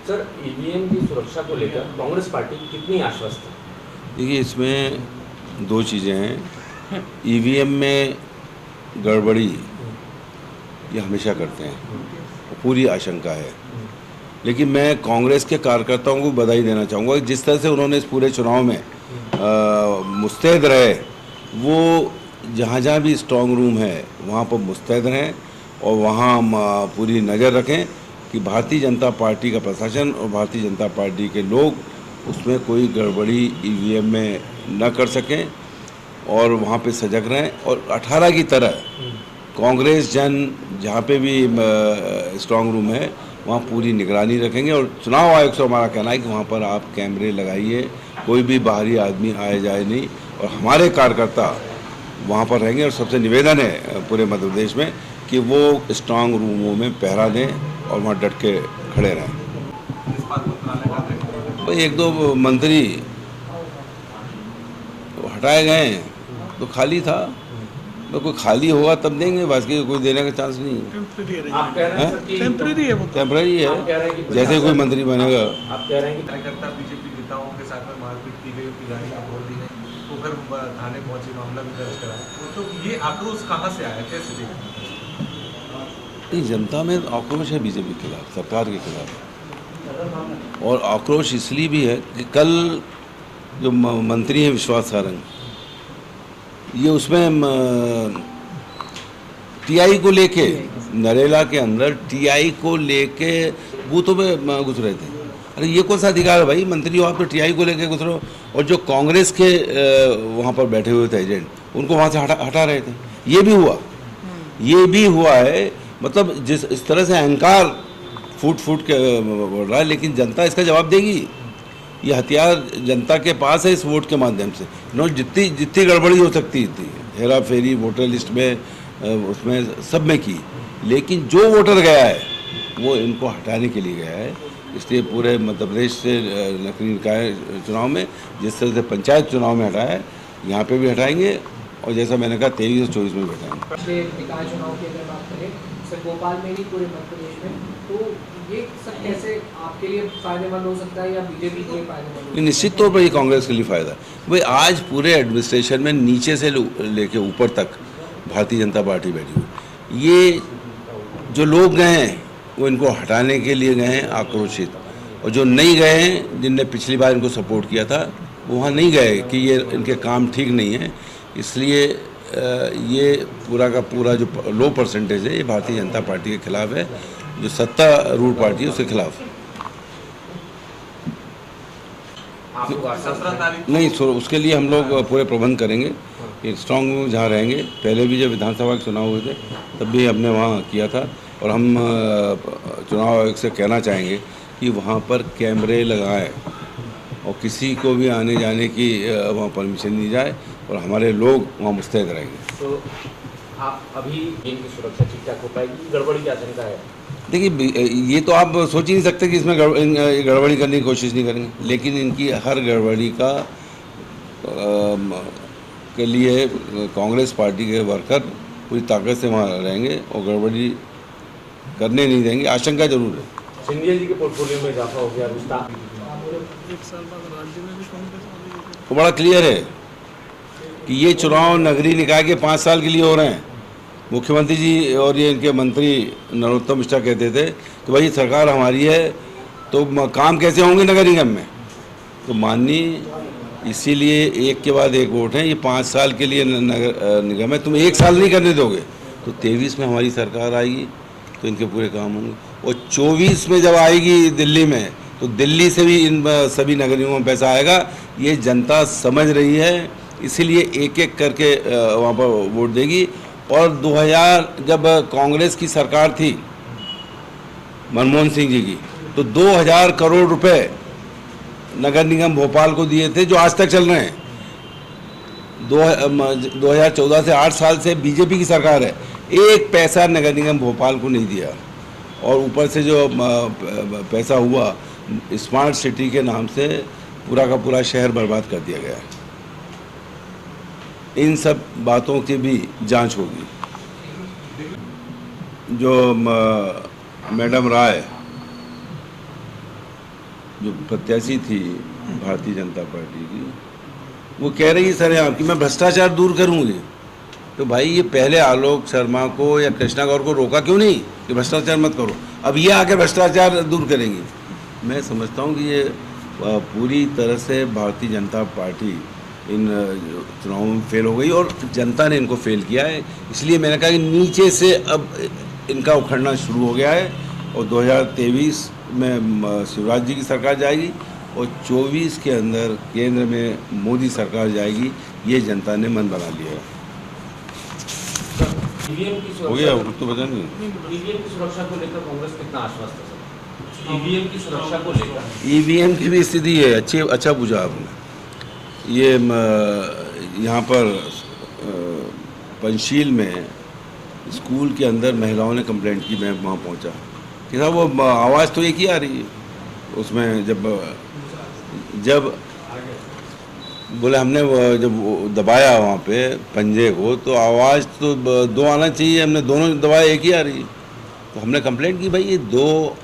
Sir, EVM की सुरक्षा को लेकर कांग्रेस पार्टी कितनी आश्वस्त है? देखिए, इसमें दो चीज़ें हैं। ईवीएम में गड़बड़ी ये हमेशा करते हैं, पूरी आशंका है। लेकिन मैं कांग्रेस के कार्यकर्ताओं को बधाई देना चाहूँगा कि जिस तरह से उन्होंने इस पूरे चुनाव में मुस्तैद रहे, वो जहाँ जहाँ भी स्ट्रांग रूम है वहाँ पर मुस्तैद रहें और वहाँ पूरी नज़र रखें कि भारतीय जनता पार्टी का प्रशासन और भारतीय जनता पार्टी के लोग उसमें कोई गड़बड़ी ईवीएम में न कर सकें और वहाँ पे सजग रहें। और 18 की तरह कांग्रेस जन जहाँ पे भी स्ट्रांग रूम है वहाँ पूरी निगरानी रखेंगे। और चुनाव आयोग से हमारा कहना है कि वहाँ पर आप कैमरे लगाइए, कोई भी बाहरी आदमी आए जाए नहीं, और हमारे कार्यकर्ता वहाँ पर रहेंगे। और सबसे निवेदन है पूरे मध्य प्रदेश में कि वो स्ट्रांग रूमों में पहरा दें और वहाँ डट के खड़े रहें। भाई एक दो मंत्री हटाए गए तो खाली था, तो कोई खाली होगा तब देंगे, बाकी कोई देने का चांस नहीं है। आप कह रहे हैं सर कि टेम्परेरी है वो तो। टेम्पररी आप कह रहे हैं है, कि जैसे कोई मंत्री बनेगा। आप कह रहे हैं कि कार्यकर्ता बीजेपी नेताओं के साथ में मारपीट की गई, उनकी गाड़ी में फोड़ दी गई, तो फिर थाने पहुंचे, मामला भी दर्ज कराया। तो ये आक्रोश कहाँ से आया, कैसे देखा? नहीं, जनता में आक्रोश है बीजेपी के खिलाफ, सरकार के खिलाफ। और आक्रोश इसलिए भी है कि कल जो मंत्री हैं विश्वास सारंग, ये उसमें टीआई को लेके, नरेला के अंदर टीआई को लेके बूथों में घुस रहे थे। अरे ये कौन सा अधिकार है भाई, मंत्री हो आप तो टीआई को लेके घुस रहे हो। और जो कांग्रेस के वहाँ पर बैठे हुए थे एजेंट, उनको वहाँ से हटा रहे थे। ये भी हुआ है। मतलब जिस इस तरह से अहंकार फूट के बढ़ रहा है, लेकिन जनता इसका जवाब देगी। ये हथियार जनता के पास है इस वोट के माध्यम से। जितनी गड़बड़ी हो सकती थी, हेरा फेरी वोटर लिस्ट में, उसमें सब में की, लेकिन जो वोटर गया है वो इनको हटाने के लिए गया है। इसलिए पूरे मध्य प्रदेश से नगरीय निकाय चुनाव में जिस तरह से पंचायत चुनाव में हटाया है, यहाँ पे भी हटाएंगे। और जैसा मैंने कहा 23 और 24 में भी हटाएंगे। पिछले निकाय चुनाव की अगर बात करें सिर्फ भोपाल में नहीं, पूरे मध्य प्रदेश में, तो ये सब कैसे आपके लिए फायदेमंद हो सकता है या बीजेपी के लिए फायदेमंद? निश्चित तौर पर ये कांग्रेस के लिए फ़ायदा है। भाई आज पूरे एडमिनिस्ट्रेशन में नीचे से लेके ऊपर तक भारतीय जनता पार्टी बैठी हुई। ये जो लोग गए हैं वो इनको हटाने के लिए गए हैं आक्रोशित, और जो नहीं गए हैं, जिनने पिछली बार इनको सपोर्ट किया था, वो वहाँ नहीं गए कि ये इनके काम ठीक नहीं है। इसलिए ये पूरा का पूरा जो लो परसेंटेज है ये भारतीय जनता पार्टी के खिलाफ है, जो सत्तारूढ़ पार्टी है उसके खिलाफ। नहीं, उसके लिए हम लोग पूरे प्रबंध करेंगे। स्ट्रांग रूम जहाँ रहेंगे, पहले भी जब विधानसभा के चुनाव हुए थे तब भी हमने वहाँ किया था। और हम चुनाव आयोग से कहना चाहेंगे कि वहाँ पर कैमरे लगाएं और किसी को भी आने जाने की वहाँ परमिशन दी जाए, और हमारे लोग वहाँ मुस्तैद रहेंगे। तो आप अभी इनकी सुरक्षा ठीक ठाक हो पाएगी, गड़बड़ी की आशंका है? देखिए, ये तो आप सोच ही नहीं सकते कि इसमें गड़बड़ी करने की कोशिश नहीं करेंगे, लेकिन इनकी हर गड़बड़ी के लिए कांग्रेस पार्टी के वर्कर पूरी ताकत से वहाँ रहेंगे और गड़बड़ी करने नहीं देंगे। आशंका जरूर है। सिंधिया जी के पोर्टफोलियो में इजाफा हो गया, विस्तार। एक साल बाद राज्य में भी कांग्रेस वाली है। तो बड़ा क्लियर है कि ये चुनाव नगरीय निकाय के 5 साल के लिए हो रहे हैं। मुख्यमंत्री जी और ये इनके मंत्री नरोत्तम मिश्रा कहते थे कि भाई सरकार हमारी है तो काम कैसे होंगे नगर निगम में। तो माननीय, इसीलिए एक के बाद एक वोट है। ये 5 साल के लिए नगर निगम है, तुम 1 साल नहीं करने दोगे तो 23 में हमारी सरकार आएगी तो इनके पूरे काम होंगे। और 24 में जब आएगी दिल्ली में, तो दिल्ली से भी इन सभी नगर निगमों में पैसा आएगा। ये जनता समझ रही है, इसीलिए एक एक करके वहाँ पर वोट देगी। और 2000 जब कांग्रेस की सरकार थी मनमोहन सिंह जी की, तो 2000 करोड़ रुपए नगर निगम भोपाल को दिए थे, जो आज तक चल रहे हैं। 2014 से 8 साल से बीजेपी की सरकार है, 1 पैसा नगर निगम भोपाल को नहीं दिया। और ऊपर से जो पैसा हुआ स्मार्ट सिटी के नाम से पूरा का पूरा शहर बर्बाद कर दिया गया। इन सब बातों की भी जांच होगी। जो मैडम राय जो प्रत्याशी थी भारतीय जनता पार्टी की, वो कह रही है सरेआम कि मैं भ्रष्टाचार दूर करूँगी। तो भाई ये पहले आलोक शर्मा को या कृष्णा गौर को रोका क्यों नहीं कि भ्रष्टाचार मत करो, अब ये आके भ्रष्टाचार दूर करेंगी। मैं समझता हूँ कि ये पूरी तरह से भारतीय जनता पार्टी इन चुनावों में फेल हो गई और जनता ने इनको फेल किया है। इसलिए मैंने कहा कि नीचे से अब इनका उखड़ना शुरू हो गया है और 2023 में शिवराज जी की सरकार जाएगी और 24 के अंदर केंद्र में मोदी सरकार जाएगी, ये जनता ने मन बना लिया है। ईवीएम की हो गया सुरक्षा, तो बता नहीं। ईवीएम की सुरक्षा को लेकर कांग्रेस कितना आश्वस्त है? ईवीएम की सुरक्षा को लेकर ईवीएम की भी स्थिति है, अच्छा पूछा आपने। ये यहाँ पर पंचशील में स्कूल के अंदर महिलाओं ने कंप्लेंट की, मैं वहाँ पहुँचा कि साहब वो आवाज़ तो एक ही आ रही है उसमें, जब बोले हमने जब दबाया वहाँ पे पंजे को तो आवाज़ तो दो आना चाहिए, हमने दोनों दबाया एक ही आ रही है। तो हमने कंप्लेंट की भाई ये दो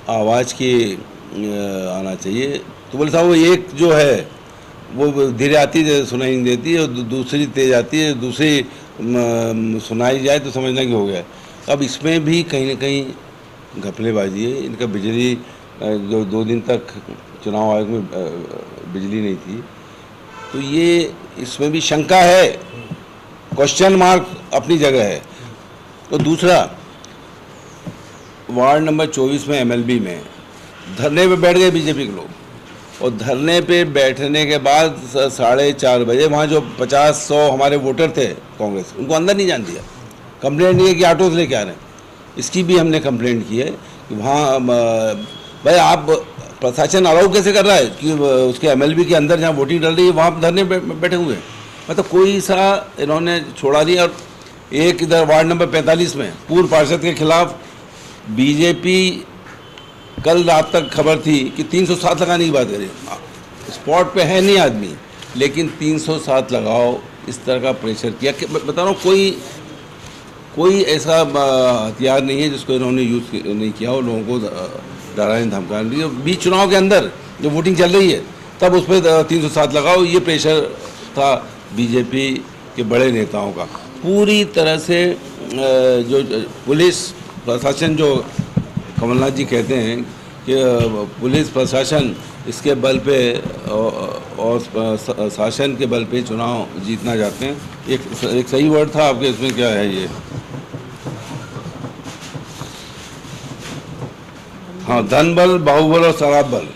आवाज़ की आना चाहिए। तो बोले साहब वो एक जो है वो धीरे आती है सुनाई नहीं देती है और दूसरी तेज़ आती है, दूसरी सुनाई जाए तो समझना कि हो गया। अब इसमें भी कहीं ना कहीं घपलेबाजी है। इनका बिजली जो 2 दिन तक चुनाव आयोग में बिजली नहीं थी, तो ये इसमें भी शंका है, क्वेश्चन मार्क अपनी जगह है। तो दूसरा, वार्ड नंबर 24 में एमएलबी में धरने पे बैठ गए बीजेपी के लोग और धरने पे बैठने के बाद 4:30 बजे वहाँ जो 50-100 हमारे वोटर थे कांग्रेस, उनको अंदर नहीं जान दिया। कंप्लेंट नहीं है कि ऑटो से लेके आ रहे हैं, इसकी भी हमने कंप्लेंट की है कि वहाँ भाई आप प्रशासन अलाउ कैसे कर रहा है कि उसके एमएलबी के अंदर जहाँ वोटिंग डल रही है वहाँ धरने बैठे हुए हैं। मतलब कोई सा इन्होंने छोड़ा नहीं। और एक इधर वार्ड नंबर 45 में पूर्व पार्षद के खिलाफ बीजेपी कल रात तक खबर थी कि 307 लगाने की बात करें, स्पॉट पे है नहीं आदमी, लेकिन 307 लगाओ, इस तरह का प्रेशर किया। बता रहा हूँ कोई ऐसा हथियार नहीं है जिसको इन्होंने यूज़ नहीं किया और लोगों को डराने धमकाने लिए। बीच चुनाव के अंदर जो वोटिंग चल रही है तब उस पर 307 लगाओ, ये प्रेशर था बीजेपी के बड़े नेताओं का। पूरी तरह से जो पुलिस प्रशासन, जो कमलनाथ जी कहते हैं कि पुलिस प्रशासन इसके बल पे और शासन के बल पे चुनाव जीतना चाहते हैं। एक सही वर्ड था आपके, इसमें क्या है ये, हाँ, धन बल, बाहुबल और शराब बल।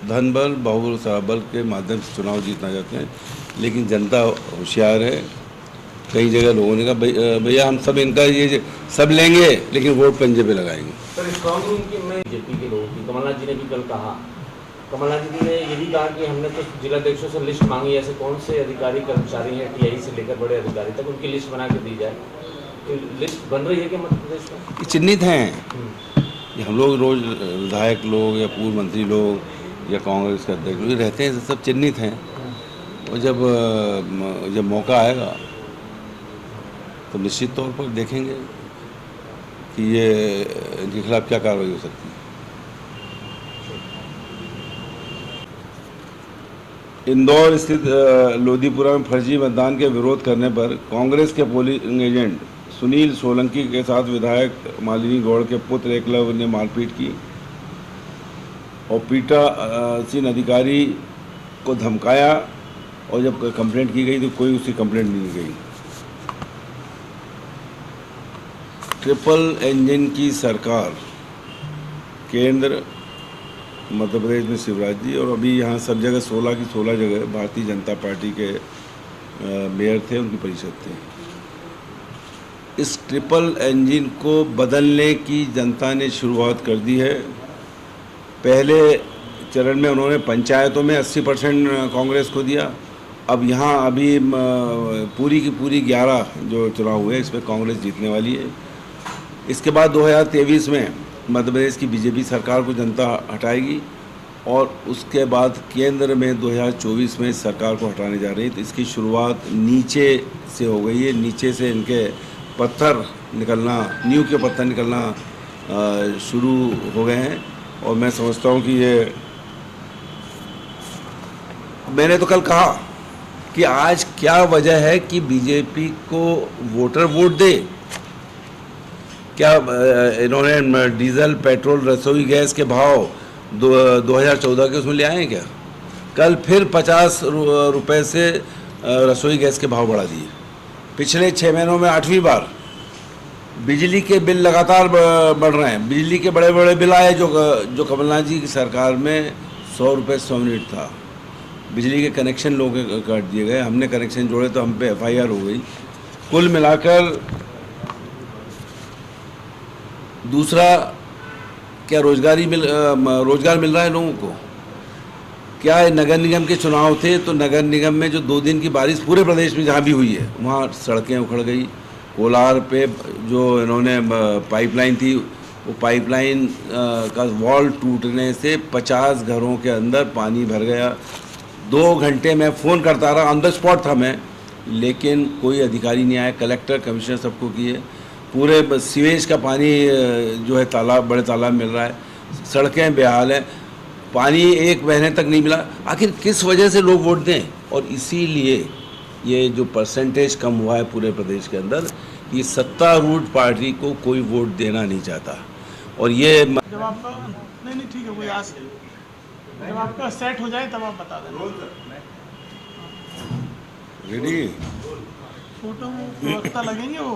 धन बल, बाहुबल, शराब बल के माध्यम से चुनाव जीतना चाहते हैं। लेकिन जनता होशियार है। कई जगह लोगों ने कहा भैया हम सब इनका ये सब लेंगे लेकिन वोट पंजे पे लगाएंगे। सर, स्ट्रॉन्ग रूम की में बीजेपी के लोगों की कमलनाथ जी ने भी कल कहा, कमलनाथ जी ने ये भी कहा कि हमने तो जिलाध्यक्षों से लिस्ट मांगी, ऐसे कौन से अधिकारी कर्मचारी हैं टीआई से लेकर बड़े अधिकारी तक, उनकी लिस्ट बना के दी जाए। तो लिस्ट बन रही है कि मध्य प्रदेश में? ये चिन्हित हैं। ये हम लोग रोज विधायक लोग या पूर्व मंत्री लोग या कांग्रेस के अध्यक्ष लोग रहते हैं, सब चिन्हित हैं। और जब मौका आएगा तो निश्चित तौर पर देखेंगे कि ये इनके खिलाफ क्या कार्रवाई हो सकती है। इंदौर स्थित लोधीपुरा में फर्जी मतदान के विरोध करने पर कांग्रेस के पोलिंग एजेंट सुनील सोलंकी के साथ विधायक मालिनी गौड़ के पुत्र एकलव्य ने मारपीट की और पीठासीन अधिकारी को धमकाया। और जब कंप्लेंट की गई तो कोई उसकी कंप्लेंट नहीं गई। ट्रिपल इंजन की सरकार, केंद्र मध्य प्रदेश में शिवराज जी, और अभी यहाँ सब जगह 16 की 16 जगह भारतीय जनता पार्टी के मेयर थे, उनकी परिषद थे। इस ट्रिपल इंजन को बदलने की जनता ने शुरुआत कर दी है। पहले चरण में उन्होंने पंचायतों में 80% कांग्रेस को दिया। अब यहाँ अभी पूरी की पूरी 11 जो चुनाव हुए इसमें कांग्रेस जीतने वाली है। इसके बाद 2023 में मध्य प्रदेश की बीजेपी सरकार को जनता हटाएगी और उसके बाद केंद्र में 2024 में इस सरकार को हटाने जा रही है। तो इसकी शुरुआत नीचे से हो गई है। नीचे से इनके पत्थर निकलना, नींव के पत्थर निकलना शुरू हो गए हैं और मैं समझता हूँ कि ये, मैंने तो कल कहा कि आज क्या वजह है कि बीजेपी को वोटर वोट दे। क्या इन्होंने डीजल पेट्रोल रसोई गैस के भाव 2014 के उसमें ले आए हैं क्या? कल फिर 50 रुपए से रसोई गैस के भाव बढ़ा दिए। पिछले 6 महीनों में 8वीं बार। बिजली के बिल लगातार बढ़ रहे हैं। बिजली के बड़े बड़े बिल आए जो कमलनाथ जी की सरकार में 100 रुपये 100 यूनिट था। बिजली के कनेक्शन लोगों के काट दिए गए। हमने कनेक्शन जोड़े तो हम पे FIR हो गई। कुल मिलाकर दूसरा, क्या रोजगार मिल रहा है लोगों को? क्या नगर निगम के चुनाव थे तो नगर निगम में जो 2 दिन की बारिश पूरे प्रदेश में जहाँ भी हुई है वहाँ सड़कें उखड़ गई। कोलार पे जो इन्होंने पाइपलाइन थी, वो पाइपलाइन का वॉल टूटने से 50 घरों के अंदर पानी भर गया। 2 घंटे मैं फ़ोन करता रहा, ऑन द स्पॉट था मैं, लेकिन कोई अधिकारी नहीं आया। कलेक्टर कमिश्नर सबको किए। पूरे सीवेज का पानी जो है तालाब, बड़े तालाब मिल रहा है। सड़कें बेहाल हैं, पानी 1 महीने तक नहीं मिला। आखिर किस वजह से लोग वोट दें? और इसीलिए ये जो परसेंटेज कम हुआ है पूरे प्रदेश के अंदर, ये सत्तारूढ़ पार्टी को कोई वोट देना नहीं चाहता। और ये जब आपका नहीं ठीक है, कोई आज जब आपका सेट हो जाए तब आप बता देना। रेडी फोटो में प्रवक्ता लगेंगे वो।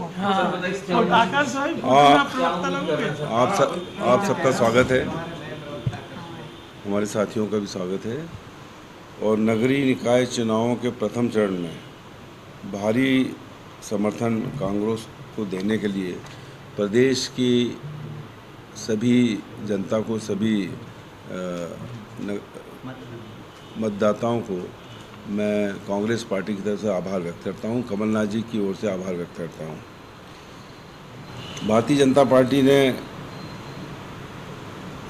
और आकाश भाई फोटो हाँ। में आप प्रवक्ता लगोगे। आप सबका स्वागत है, हमारे साथियों का भी स्वागत है। और नगरीय निकाय चुनावों के प्रथम चरण में भारी समर्थन कांग्रेस को देने के लिए प्रदेश की सभी जनता को, सभी मतदाताओं को मैं कांग्रेस पार्टी की तरफ से आभार व्यक्त करता हूं, कमलनाथ जी की ओर से आभार व्यक्त करता हूं। भारतीय जनता पार्टी ने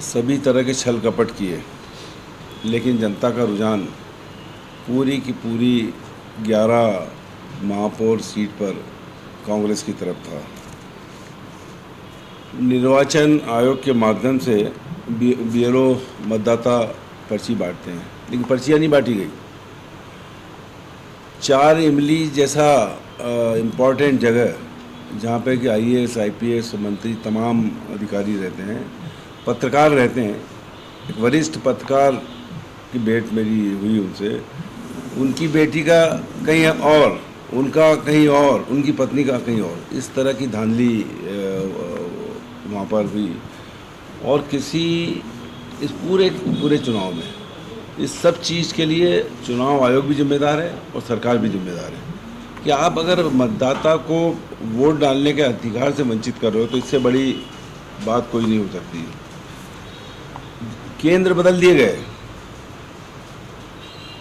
सभी तरह के छल कपट किए, लेकिन जनता का रुझान पूरी की पूरी 11 महापौर सीट पर कांग्रेस की तरफ था। निर्वाचन आयोग के माध्यम से BLO मतदाता पर्ची बांटते हैं, लेकिन पर्चियाँ नहीं बांटी गई। 4 इमली जैसा इम्पॉर्टेंट जगह, जहाँ पे कि IAS IPS मंत्री तमाम अधिकारी रहते हैं, पत्रकार रहते हैं। एक वरिष्ठ पत्रकार की भेंट मेरी हुई उनसे, उनकी बेटी का कहीं और, उनका कहीं और, उनकी पत्नी का कहीं और, इस तरह की धांधली वहाँ पर हुई। और किसी इस पूरे चुनाव में इस सब चीज़ के लिए चुनाव आयोग भी जिम्मेदार है और सरकार भी जिम्मेदार है कि आप अगर मतदाता को वोट डालने के अधिकार से वंचित कर रहे हो तो इससे बड़ी बात कोई नहीं हो सकती। केंद्र बदल दिए गए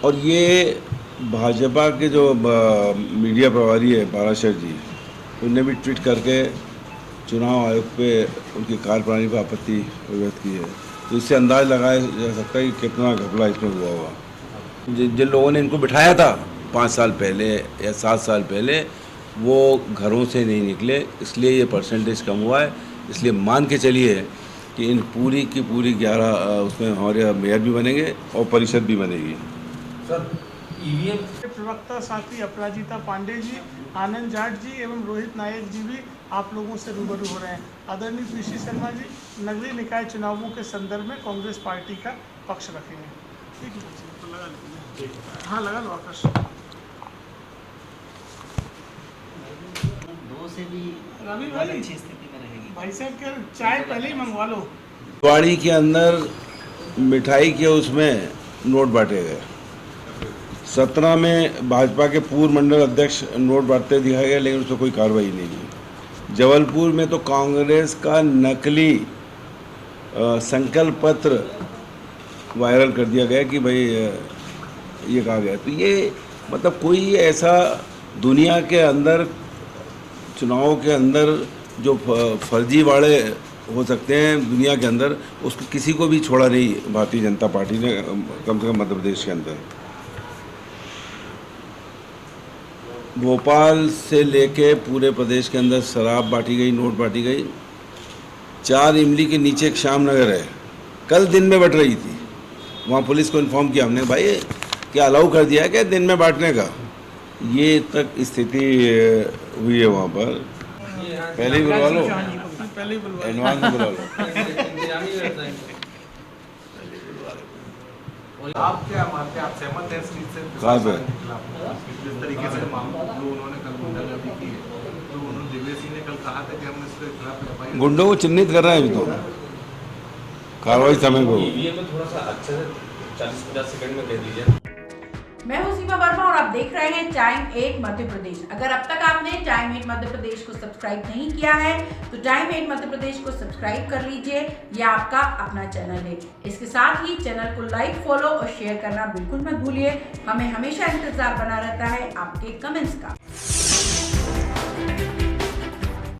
और ये भाजपा के जो मीडिया प्रभारी है पाराशर जी, उनने भी ट्वीट करके चुनाव आयोग पे उनकी कार्यप्रणाली पर आपत्ति व्यक्त की है। तो इससे अंदाज लगाया जा सकता है कि कितना घपला इसमें हुआ होगा। जिन लोगों ने इनको बिठाया था 5 साल पहले या 7 साल पहले, वो घरों से नहीं निकले, इसलिए ये परसेंटेज कम हुआ है। इसलिए मान के चलिए कि इन पूरी की पूरी 11 उसमें हमारे मेयर भी बनेंगे और परिषद भी बनेगी। सर, EVM प्रवक्ता साथी अपराजिता पांडे जी, आनंद जाट जी एवं रोहित नायक जी भी आप लोगों से रूबरू हो रहे हैं। आदरणीय PC शर्मा जी नगरीय निकाय चुनावों के संदर्भ में कांग्रेस पार्टी का पक्ष रखेंगे। ठीक है, तो लगा लीजिए। हाँ, लगा लो आकाश। 2 से भी रवि भाई अच्छी स्थिति में रहेगी। भाई साहब के चाय पहले ही मंगवा लो। दिवाड़ी के अंदर मिठाई के उसमें नोट बांटे गए। 17 में भाजपा के पूर्व मंडल अध्यक्ष नोट बांटते दिखाए गए, लेकिन उस पर कोई कार्रवाई नहीं हुई। जबलपुर में तो कांग्रेस का नकली संकल्प पत्र वायरल कर दिया गया कि भाई ये कहा गया। तो ये मतलब कोई ऐसा दुनिया के अंदर, चुनाव के अंदर जो फर्जी वाड़े हो सकते हैं दुनिया के अंदर, उसको किसी को भी छोड़ा नहीं भारतीय जनता पार्टी ने, कम से कम मध्य प्रदेश के अंदर। भोपाल से लेके पूरे प्रदेश के अंदर शराब बांटी गई, नोट बांटी गई। 4 इमली के नीचे एक श्याम नगर है, कल दिन में बट रही थी, वहाँ पुलिस को इन्फॉर्म किया हमने, भाई क्या अलाउ कर दिया है क्या दिन में बांटने का, ये तक स्थिति हुई है वहाँ पर। पहले ही बुलवा लो, पहले ही बुलवा एडवांस में बुला लो। आप क्या मानते हैं, आप सहमत हैं इस चीज से? कहाँ पे? जिस तरीके से जो उन्होंने कल गुंडागर्दी की है, तो उन्होंने दिव्य सिंह ने कल कहा था कि हम इसके खिलाफ एफआईआर गुंडों को चिन्हित कर रहे हैं अभी तो, कार्रवाई समय को। ये तो थोड़ा सा अच्छे से 40-50 सेकंड में कह दीजिए। मैं हूं सीमा वर्मा और आप देख रहे हैं टाइम 8 मध्य प्रदेश। अगर अब तक आपने टाइम 8 मध्य प्रदेश को सब्सक्राइब नहीं किया है तो टाइम 8 मध्य प्रदेश को सब्सक्राइब कर लीजिए, ये आपका अपना चैनल है। इसके साथ ही चैनल को लाइक, फॉलो और शेयर करना बिल्कुल मत भूलिए। हमें हमेशा इंतजार बना रहता है आपके कमेंट्स का।